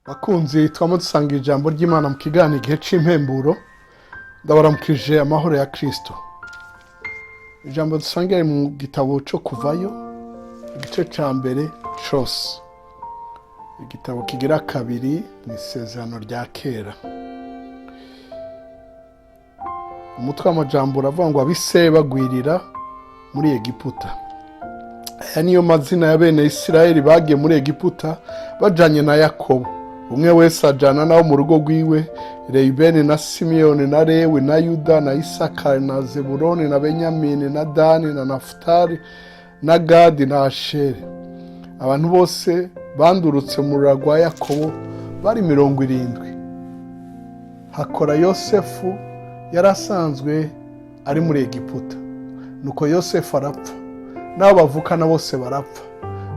Bakunzi twama dusanga ijambo ry'Imana mu kiganiro igihe c'impemburo, ndabaramukije amahoro ya Kristo. Ijambo dusangira mu gitabo cyo Kuvayo, igice ca mbere cose, igitabo kigira kabiri mu isezerano rya kera. Umutwe w'amajambo uravuga ngo abise bagwirira muri Egiputa. Aya niyo mazina ya bene Isirayeli bagiye muri Egiputa bajanye na Yakobo. Umwe wese ajana nawo mu rugo rwiwe, Reubeni na Simiyoni na Lewi na Yuda na Isakari na Zebuloni na Benyamini na Dani na Nafutali na Gadi na Asheri. Abantu bose bandurutse mu rura rwa Yakobo bari 70. Hakora Yosefu yari asanzwe ari muri Egiputa. Nuko Yosefu arapfa, n'abo bavukana bose barapfa,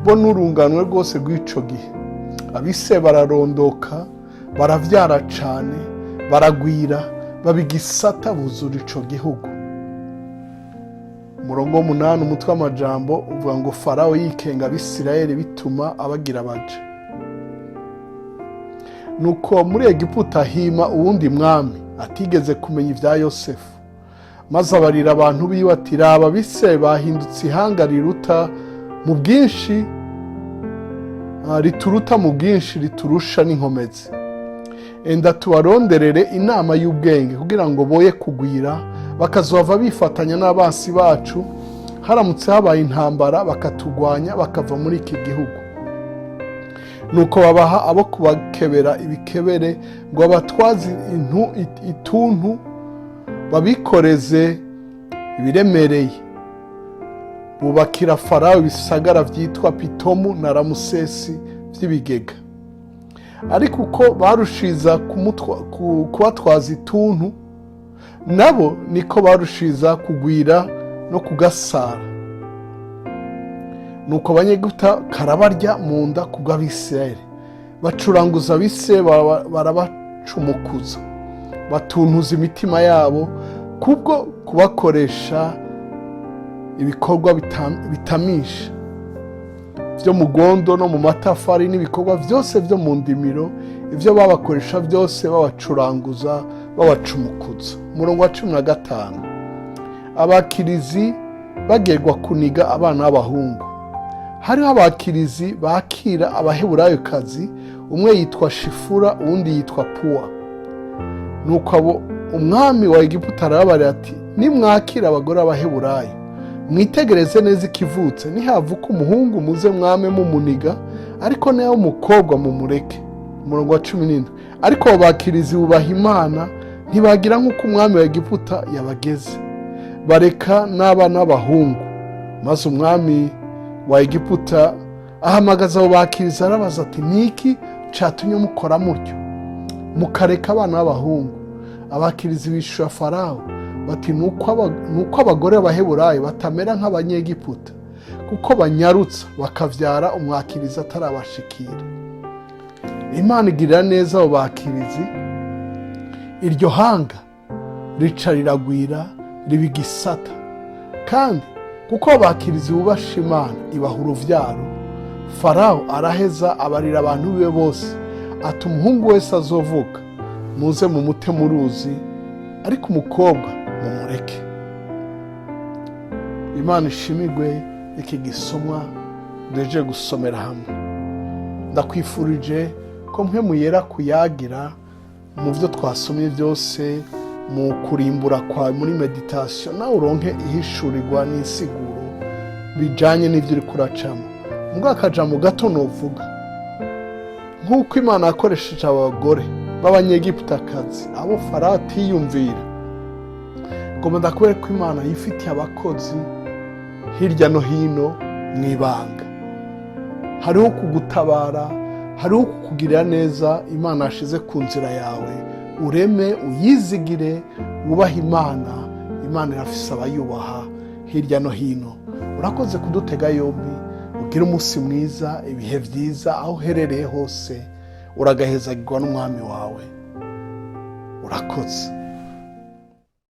bo n'urunganwe rwose rw'ico gihe. Abise bararondoka, baravyara cane, baragwira, babigisata buzura ico gihugu. Umurongo 8 umutwe w'amajambo uvuga ngo Farao yikenga Abisirayeli bituma abagira baje. Nuko muri Egiputa hima uwundi mwami atigeze kumenya ivya Yosefu, maze abarira abantu biwe ati raba Abisirayeli bahindutse ihanga riruta mu bwinshi, rituruta mu bwinshi riturusha n'inkomezi. Enda tubaronderere inama y'ubwenge kugira ngo boye kugwira, bakazova bifatanya n'abasi bacu, haramutse habaye intambara bakatugwanya bakava muri iki gihugu. Nuko babaha abo kubakebera ibikebere ngo abatwazi ituntu babikoreze ibiremereye. Bubakira Farao ibisagara vyitwa Pitomu na Ramusesi vy'ibigega. Ariko uko barushiza kubatwaza ituntu, nabo niko barushiza kugwira no kugasara. Nuko Abanyegiputa karabarya mu nda kubw'Abisirayeli, bacuranguza Abisirayeli barabacumukuza, batuntuza imitima yabo kubwo kubakoresha ibikorwa bitamisha vyo mu gondo no mu matafari n'ibikorwa vyose vyo mu ndimiro, ivyo babakoresha vyose babacuranguza babacumukuza. Umurongo wa 15. Abakirizi bagerwa kuniga abana b'abahungu. Hariho abakirizi bakira abaheburayokazi, umwe yitwa Shifura uwundi yitwa Puwa. Nuko abo umwami wa Egiputa arabarira ati nimwakira abagore b'Abaheburayo, mwitegereze neza ikivutse, nihavuka umuhungu muze mwame mumuniga, ariko nayo umukobwa mumureke. Umurongo wa 17. Ariko abo bakirizi bubaha Imana, ntibagira nk'uko umwami wa Egiputa yabageze, bareka n'abana b'abahungu. Maze umwami wa Egiputa ahamagaza abo bakirizi arabaza ati niki catumye mukora mutyo mukareka abana b'abahungu? Abakirizi bishura Farao bati nuko abagore b'Abaheburayo batamera nk'Abanyegiputa, kuko banyarutsa bakavyara umwakirizi atarabashikira. Imana igirira neza abo bakirizi, iryo hanga rica riragwira ribigisata. Kandi kuko abakirizi bubasha Imana ibaha uruvyaro, Farao araheza abarira abantu biwe bose ati umuhungu wese azovuka muze mumute mu ruzi, ariko umukobwa mumureke. Imana ishimigwe iki gisomwa deje gusomera hamwe. Ndakwifurije ko mpwemu yera kuyagira mu vyo twasomye byose, mu kurimbura kwa muri meditation, nawe uronke ihishurirwa n'insiguro bijanye n'ivyo uri kuracamo. Mbwa akajambo gato novuga, nk'uko Imana yakoresheje abagore b'Abanyegiputakazi abo Farao atiyumvira, ngo ndakubwira ko Imana yifitiye abakozi hirya no hino mw'ibanga. Hariho kugutabara, hariho kukugirira neza Imana yashize ku nzira yawe. Ureme, uyizigire, wubaha Imana. Imana irafise abayubaha hirya no hino. Urakoze kudutega yombi. Ugira umunsi mwiza, ibihe vyiza aho uherereye hose. Uragahezagirwa n'umwami wawe. Urakoze.